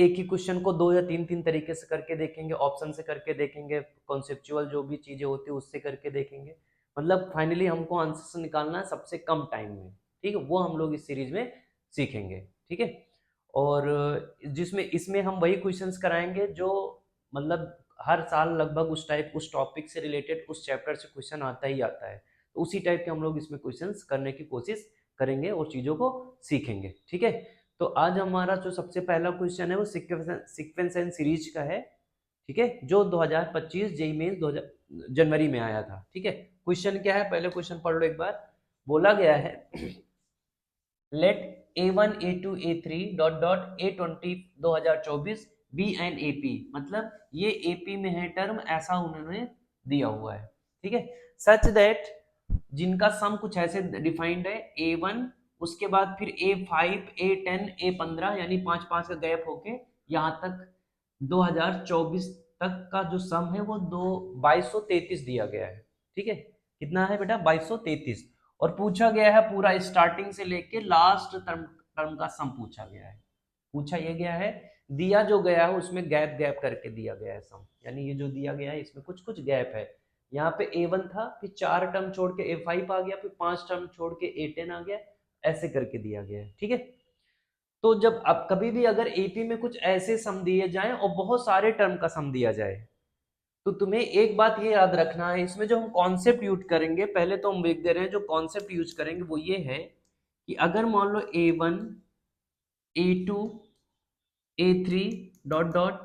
एक ही क्वेश्चन को 2 या 3 तरीके से करके देखेंगे, ऑप्शन से करके देखेंगे, कॉन्सेप्चुअल जो भी चीजें होती है उससे करके देखेंगे। मतलब फाइनली हमको आंसर निकालना है सबसे कम टाइम में, ठीक है, वो हम लोग इस सीरीज में सीखेंगे, ठीक है। और जिसमें इसमें हम वही क्वेश्चंस कराएंगे जो मतलब हर साल लगभग उस टाइप उस टॉपिक से रिलेटेड उस चैप्टर से क्वेश्चन आता ही आता है, तो उसी टाइप के हम लोग इसमें क्वेश्चंस करने की कोशिश करेंगे और चीज़ों को सीखेंगे, ठीक है। तो आज हमारा जो सबसे पहला क्वेश्चन है वो सीक्वेंस एंड सीरीज का है, ठीक है, जो 2025 जेईई मेंस 2000 जनवरी में आया था, ठीक है। क्वेश्चन क्या है, पहले क्वेश्चन पढ़ लो एक बार। बोला गया है let A1 A2 A3 dot dot A20 2024 B N AP, मतलब ये AP में है टर्म, ऐसा उन्होंने दिया हुआ है, ठीक है। सच दैट, जिनका सम कुछ ऐसे डिफाइंड है, A1 उसके बाद फिर A5 A10 A15 यानी 5-5 का गैप होके यहाँ तक 2024 तक का जो सम है वो 2233 दिया गया है, ठीक है। कितना है बेटा, 2233। और पूछा गया है पूरा स्टार्टिंग से लेके लास्ट टर्म टर्म का सम पूछा गया है, पूछा ये गया है, दिया जो गया है उसमें गैप गैप करके दिया गया है सम, यानी ये जो दिया गया है इसमें कुछ कुछ गैप है। यहाँ पे A1 था, फिर 4 टर्म छोड़ के A5 आ गया, फिर 5 टर्म छोड़ के A10 आ गया, ऐसे करके दिया गया है, ठीक है। तो जब अब कभी भी अगर एपी में कुछ ऐसे सम दिए जाएं और बहुत सारे टर्म का सम दिया जाए, तो तुम्हें एक बात ये याद रखना है, इसमें जो हम कॉन्सेप्ट यूज करेंगे, पहले तो हम देख दे रहे हैं, जो कॉन्सेप्ट यूज करेंगे वो ये है कि अगर मान लो A1 A2 A3 dot dot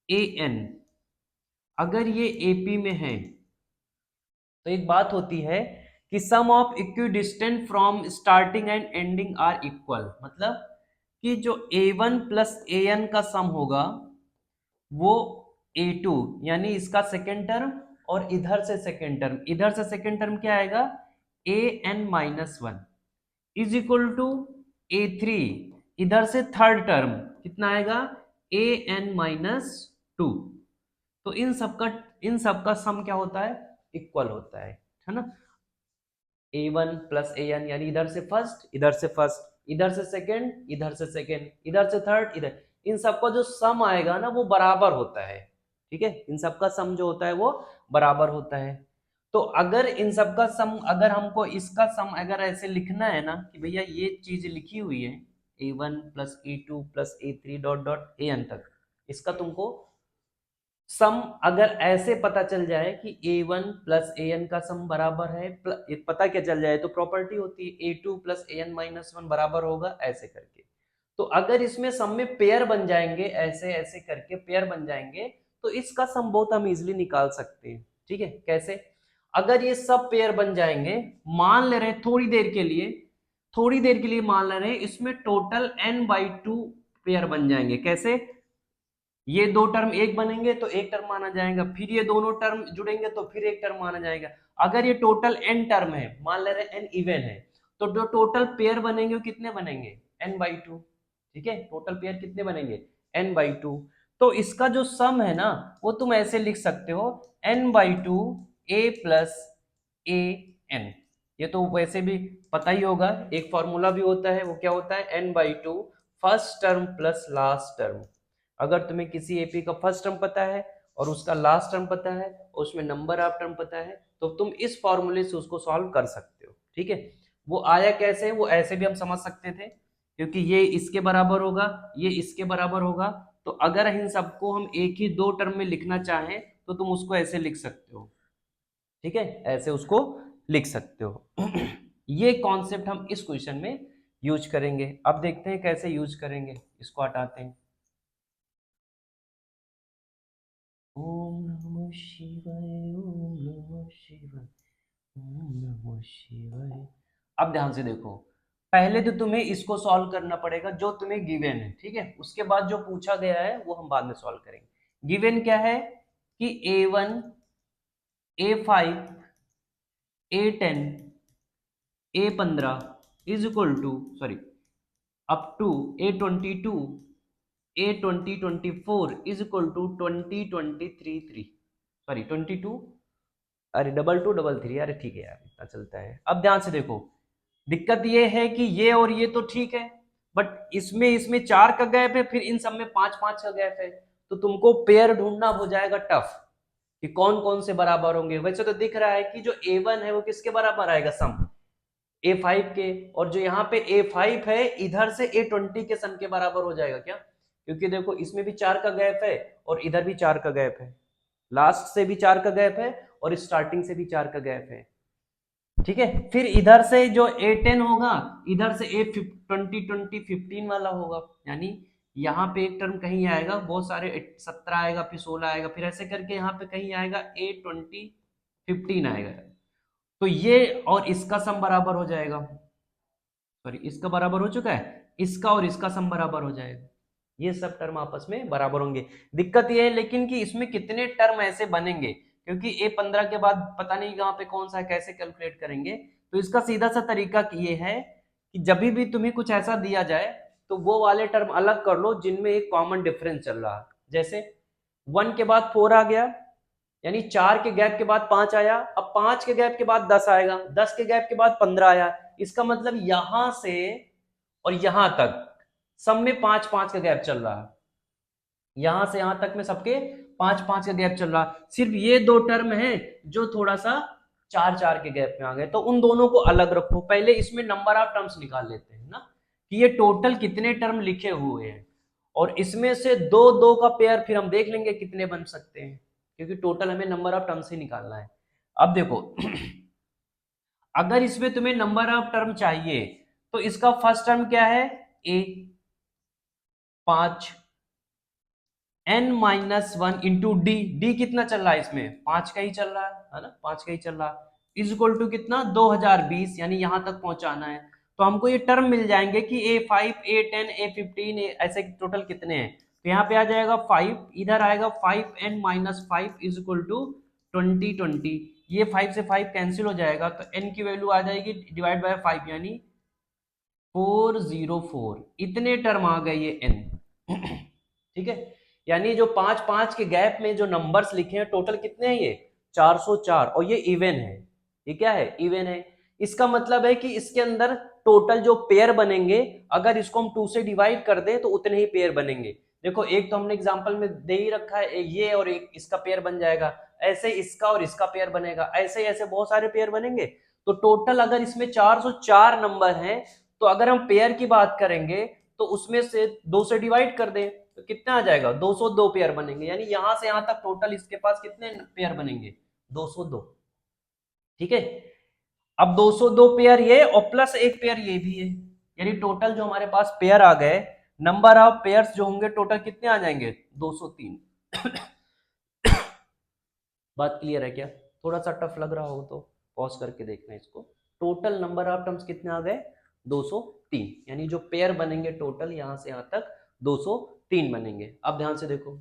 AN, अगर ये AP में है तो एक बात होती है कि sum of equidistant from starting and ending are equal, मतलब कि जो A1 प्लस AN का सम होगा वो A2 यानी इसका सेकेंड टर्म, और इधर से सेकेंड टर्म, इधर से सेकेंड टर्म क्या आएगा AN-1 is equal to A3, इधर से थर्ड टर्म कितना आएगा AN-2। तो इन सब का सम क्या होता है, इक्वल होता है ना। A1 प्लस AN यानी इधर से फर्स्ट, इधर से फर्स्ट, इधर से सेकेंड, इधर से सेकेंड, इधर से थर्ड, इधर, इन सबका जो सम आएगा ना वो बराबर होता है, ठीक है। इन सबका सम जो होता है वो बराबर होता है। तो अगर इन सबका सम, अगर हमको इसका सम अगर ऐसे लिखना है ना कि भैया ये चीज लिखी हुई है A1 plus A2 plus A3 dot dot AN तक, इसका तुमको सम अगर ऐसे पता चल जाए कि A1 प्लस AN का सम बराबर है, पता क्या चल जाए, तो प्रॉपर्टी होती है A2 प्लस AN-1 बराबर होगा, ऐसे करके। तो अगर इसमें सम में पेयर बन जाएंगे, ऐसे ऐसे करके पेयर बन जाएंगे, तो इसका सम बहुत हम इजिली निकाल सकते हैं, ठीक है। कैसे, अगर ये सब पेयर बन जाएंगे, मान ले रहे हैं थोड़ी देर के लिए मान ले रहे हैं इसमें टोटल n/2 पेयर बन जाएंगे। कैसे, ये दो टर्म एक बनेंगे तो एक टर्म माना जाएगा, फिर ये दोनों टर्म जुड़ेंगे तो फिर एक टर्म माना जाएगा। अगर ये टोटल n टर्म है, मान ले रहे n इवन है, तो जो टोटल पेयर बनेंगे वो कितने बनेंगे n/2, ठीक है। टोटल पेयर कितने बनेंगे n/2। तो इसका जो सम है ना वो तुम ऐसे लिख सकते हो n/2 a प्लस an। ये तो वैसे भी पता ही होगा, एक फॉर्मूला भी होता है, वो क्या होता है n/2 first term plus last term. अगर तुम्हें किसी एपी का फर्स्ट टर्म पता है और उसका लास्ट टर्म पता है और उसमें नंबर ऑफ टर्म पता है, तो तुम इस फॉर्मूले से उसको सॉल्व कर सकते हो, ठीक है। वो आया कैसे, वो ऐसे भी हम समझ सकते थे, क्योंकि ये इसके बराबर होगा, ये इसके बराबर होगा, तो अगर इन सबको हम एक ही दो टर्म में लिखना चाहें तो तुम उसको ऐसे लिख सकते हो, ठीक है, ऐसे उसको लिख सकते हो। ये कॉन्सेप्ट हम इस क्वेश्चन में यूज करेंगे। अब देखते हैं कैसे यूज करेंगे, इसको हटाते हैं। ओम नमः शिवाय, ओम नमः शिवाय, ओम नमः शिवाय। अब ध्यान से देखो, पहले तो तुम्हें इसको सॉल्व करना पड़ेगा जो तुम्हें गिवन है, ठीक है। उसके बाद जो पूछा गया है वो हम बाद में सॉल्व करेंगे। गिवन क्या है कि A1 A5 A10 A15 is equal to, sorry, up to A22 A2024 is equal to 2023 sorry 22, अरे 2233, अरे ठीक है यार, इतना चलता है। अब ध्यान से देखो, दिक्कत ये है कि ये और ये तो ठीक है, बट इसमें इसमें 4 का गैप है, फिर इन सब में 5-5 का गैप है, तो तुमको पेयर ढूंढना हो जाएगा टफ कि कौन कौन से बराबर होंगे। वैसे तो दिख रहा है कि जो A1 है वो किसके बराबर आएगा, सम A5 के, और जो यहाँ पे A5 है इधर से A20 के सम के बराबर हो जाएगा क्या, क्योंकि देखो इसमें भी 4 का गैप है और इधर भी 4 का गैप है, लास्ट से भी 4 का गैप है और स्टार्टिंग से भी 4 का गैप है। ठीक है, फिर इधर से जो A10 होगा, इधर से A20 वाला होगा, यानी यहाँ पे एक टर्म कहीं आएगा, बहुत सारे 17 आएगा, फिर 16 आएगा, फिर ऐसे करके यहाँ पे कहीं आएगा A20 15 आएगा। तो ये और इसका सम बराबर हो जाएगा, सॉरी इसका बराबर हो चुका है, इसका और इसका सम बराबर हो जाएगा, ये सब टर्म आपस में बराबर होंगे। दिक्कत ये है लेकिन कि इसमें कितने टर्म ऐसे बनेंगे, क्योंकि A15 के बाद पता नहीं कहाँ पे कौन सा है, कैसे कैलकुलेट करेंगे। तो इसका सीधा सा तरीका ये है कि जब भी तुम्हें कुछ ऐसा दिया जाए तो वो वाले टर्म अलग कर लो जिनमें एक कॉमन डिफरेंस चल रहा है। जैसे 1 के बाद 4 आ गया, यानी 4 के गैप के बाद 5 आया, अब 5 के गैप के बाद 10 आएगा, 10 के गैप के बाद 15 आया, इसका मतलब यहां से और यहां तक सब में 5-5 का गैप चल रहा है, यहां से यहां तक में सबके 5-5 का गैप चल रहा है। सिर्फ ये दो टर्म है जो थोड़ा सा 4-4 के गैप में आ गए, तो उन दोनों को अलग रखो। पहले इसमें नंबर ऑफ टर्म्स निकाल लेते हैं ना, कि ये टोटल कितने टर्म लिखे हुए हैं, और इसमें से दो दो का पेयर फिर हम देख लेंगे कितने बन सकते हैं, क्योंकि टोटल हमें नंबर ऑफ टर्म्स ही निकालना है। अब देखो अगर इसमें तुम्हें नंबर ऑफ टर्म चाहिए तो इसका फर्स्ट टर्म क्या है, A 5, n-1 इंटू डी कितना चल रहा है इसमें, 5 का ही चल रहा है ना, 5 का ही चल रहा है, इज इक्वल टू कितना 2020, यानी यहां तक पहुंचाना है। तो हमको ये टर्म मिल जाएंगे कि A5 A10 A15 ऐसे टोटल कितने हैं, तो यहाँ पे आ जाएगा 5, इधर आएगा 5n-5 इज इक्वल टू 20, ये 5 से 5 कैंसिल हो जाएगा, तो n की वैल्यू आ जाएगी डिवाइड बाय 5 यानी 404, इतने टर्म आ गए ये n। ठीक है, यानी जो 5-5 के गैप में जो नंबर्स लिखे हैं टोटल कितने हैं, ये 404, और ये इवन है, ये क्या है, इवन है। इसका मतलब है कि इसके अंदर टोटल जो पेयर बनेंगे, अगर इसको हम 2 से डिवाइड कर दें तो उतने ही पेयर बनेंगे। देखो एक तो हमने एग्जांपल में दे ही रखा है, ये और एक इसका पेयर बन जाएगा, ऐसे इसका और इसका पेयर बनेगा, ऐसे ऐसे बहुत सारे पेयर बनेंगे। तो टोटल अगर इसमें 404 नंबर हैं, तो अगर हम पेयर की बात करेंगे तो उसमें से 2 से डिवाइड कर दें तो कितना आ जाएगा, 202 पेयर बनेंगे, यानी यहां से यहां तक टोटल इसके पास कितने पेयर बनेंगे, 202। ठीक है, अब 202 पेयर ये और प्लस एक पेयर ये भी है, यानी टोटल जो हमारे पास पेयर आ गए, नंबर ऑफ पेयर्स जो होंगे टोटल कितने आ जाएंगे, 203। बात क्लियर है क्या, थोड़ा सा टफ लग रहा हो तो पॉज करके देखना इसको। टोटल नंबर ऑफ टर्म्स कितने आ गए, 203, यानी जो पेयर बनेंगे टोटल यहां से यहां तक 203 बनेंगे। अब ध्यान से देखो,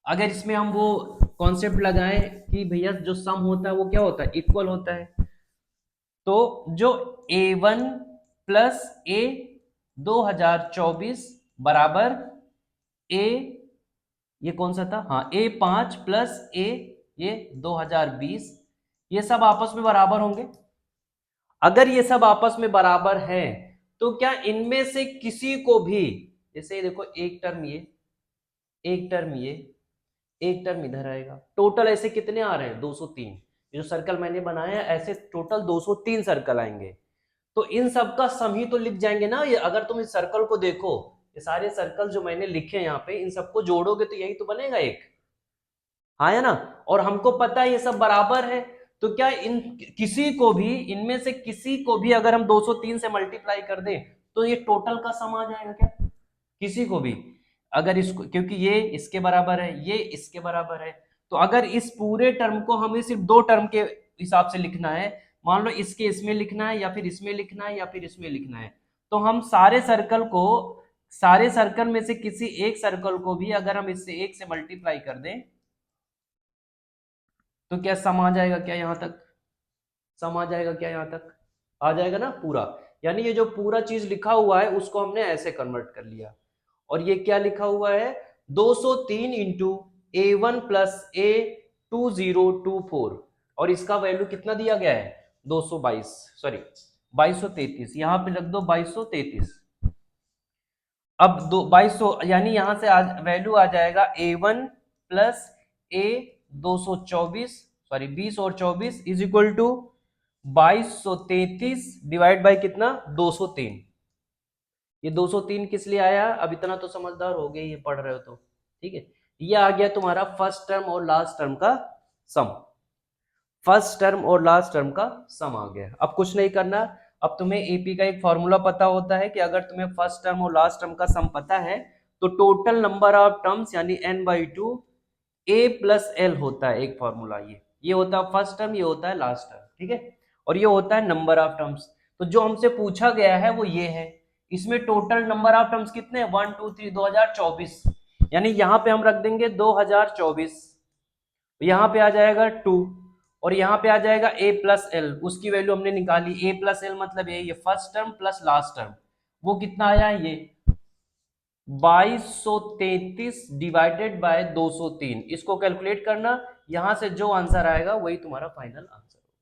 अगर इसमें हम वो कॉन्सेप्ट लगाएं कि भैया जो सम होता है वो क्या होता है, इक्वल होता है, तो जो A1 प्लस A 2024 बराबर A, ये कौन सा था, हाँ A5 प्लस A ये 2020, ये सब आपस में बराबर होंगे। अगर ये सब आपस में बराबर है तो क्या इनमें से किसी को भी, जैसे देखो एक टर्म ये, एक टर्म ये, एक टर्म इधर आएगा, टोटल ऐसे कितने आ रहे हैं, 203, जो सर्कल मैंने बनाया ऐसे टोटल 203 सर्कल आएंगे। तो इन सब का सम ही तो लिख जाएंगे ना ये, अगर तुम इस सर्कल को देखो, ये सारे सर्कल जो मैंने लिखे हैं यहाँ पे, इन सबको जोड़ोगे तो यही तो बनेगा एक, हाँ है ना, और हमको पता है ये सब बराबर है, तो क्या इन किसी को भी, इनमें से किसी को भी अगर हम 203 से मल्टीप्लाई कर दें तो ये टोटल का सम आ जाएगा क्या, किसी को भी अगर इसको, क्योंकि ये इसके बराबर है, ये इसके बराबर है, तो अगर इस पूरे टर्म को हमें सिर्फ दो टर्म के हिसाब से लिखना है, मान लो इसके इसमें लिखना है या फिर इसमें लिखना है या फिर इसमें लिखना है, तो हम सारे सर्कल को, सारे सर्कल में से किसी एक सर्कल को भी अगर हम इससे एक से मल्टीप्लाई कर दें तो क्या सम आ जाएगा क्या, यहां तक सम आ जाएगा क्या, यहां तक आ जाएगा ना पूरा, यानी ये जो पूरा चीज लिखा हुआ है उसको हमने ऐसे कन्वर्ट कर लिया, और ये क्या लिखा हुआ है, 203 इंटू A1 प्लस A2024, और इसका वैल्यू कितना दिया गया है, 222, सॉरी 2233, यहां पे रख दो 2233, अब 2200 यानी यहां से वैल्यू आ जाएगा A1 प्लस A 224, सॉरी 20 और 24 is equal to 2233 divide by कितना 203। ये 203 किस लिए आया, अब इतना तो समझदार हो गए, ये पढ़ रहे हो तो ठीक है। ये आ गया तुम्हारा फर्स्ट टर्म और लास्ट टर्म का सम, फर्स्ट टर्म और लास्ट टर्म का सम आ गया। अब कुछ नहीं करना, अब तुम्हें एपी का एक फॉर्मूला पता होता है कि अगर तुम्हें फर्स्ट टर्म और लास्ट टर्म का सम पता है तो टोटल नंबर ऑफ टर्म्स यानी n/2 a प्लस एल होता है एक फॉर्मूला। ये होता है फर्स्ट टर्म, ये होता है लास्ट टर्म, ठीक है। और ये होता है नंबर ऑफ टर्म्स। तो जो हमसे पूछा गया है वो ये है, इसमें टोटल नंबर ऑफ टर्म्स कितने हैं 1 2 3 2024, यानी यहां पे हम रख देंगे 2024, यहां पे आ जाएगा 2 और यहाँ पे आ जाएगा a प्लस एल, उसकी वैल्यू हमने निकाली। a प्लस एल मतलब ये first term plus last term, वो कितना आया ये 2233 डिवाइडेड बाय 203। इसको कैलकुलेट करना, यहां से जो आंसर आएगा वही तुम्हारा फाइनल आंसर होगा,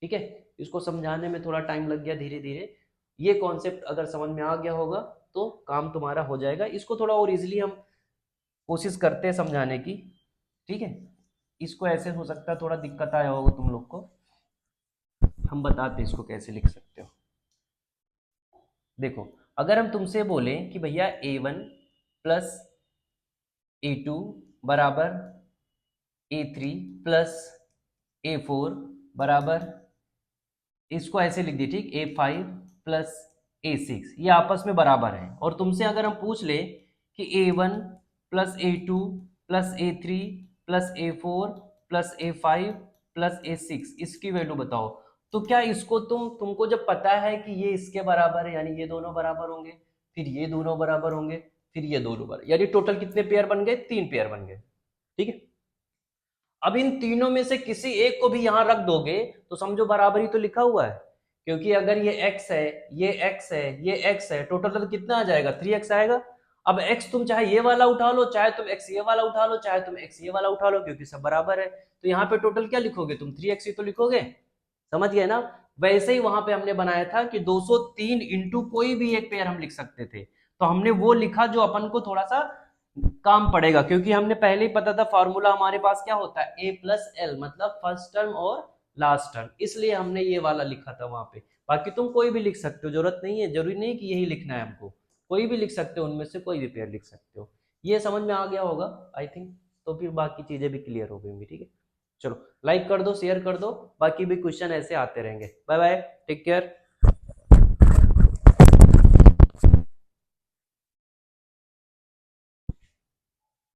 ठीक है। इसको समझाने में थोड़ा टाइम लग गया, धीरे धीरे ये कॉन्सेप्ट अगर समझ में आ गया होगा तो काम तुम्हारा हो जाएगा। इसको थोड़ा और इजिली हम कोशिश करते हैं समझाने की, ठीक है। इसको ऐसे हो सकता है थोड़ा दिक्कत आया होगा तुम लोग को, हम बताते हैं इसको कैसे लिख सकते हो। देखो अगर हम तुमसे बोले कि भैया A1 प्लस A2 बराबर A3 प्लस A4 बराबर, इसको ऐसे लिख दिए ठीक, A5 प्लस A6, ये आपस में बराबर है। और तुमसे अगर हम पूछ ले कि A1 plus A2 plus A3 plus A4 plus A5 plus A6 इसकी वैल्यू बताओ, तो क्या इसको तुमको जब पता है कि ये इसके बराबर है यानी ये दोनों बराबर होंगे, फिर ये दोनों बराबर होंगे, फिर ये दोनों बराबर, यानी टोटल कितने पेयर बन गए 3 पेयर बन गए, ठीक है। अब इन तीनों में से किसी एक को भी यहां रख दोगे तो समझो बराबर ही तो लिखा हुआ है, क्योंकि अगर ये x है, ये x है, ये x है, टोटल तो कितना आ जाएगा 3x आएगा। अब x तुम चाहे ये वाला उठा लो, चाहे तुम x ये वाला उठा लो, चाहे तुम x ये वाला उठा लो, क्योंकि सब बराबर है। तो यहाँ पे टोटल क्या लिखोगे तुम 3x ही तो लिखोगे, समझ गए ना। वैसे ही वहां पे हमने बनाया था कि 203 इंटू कोई भी एक पेयर हम लिख सकते थे, तो हमने वो लिखा जो अपन को थोड़ा सा काम पड़ेगा, क्योंकि हमने पहले ही पता था फॉर्मूला हमारे पास क्या होता है a प्लस एल, मतलब फर्स्ट टर्म और लास्ट टर्म, इसलिए हमने ये वाला लिखा था वहां पे। बाकी तुम कोई भी लिख सकते हो, जरूरत नहीं है, जरूरी नहीं कि यही लिखना है हमको, कोई भी लिख सकते हो, उनमें से कोई भी पेयर लिख सकते हो। ये समझ में आ गया होगा आई थिंक, तो फिर बाकी चीजें भी क्लियर हो गई होंगी, ठीक है। चलो लाइक कर दो, शेयर कर दो, बाकी भी क्वेश्चन ऐसे आते रहेंगे। Bye bye, take care.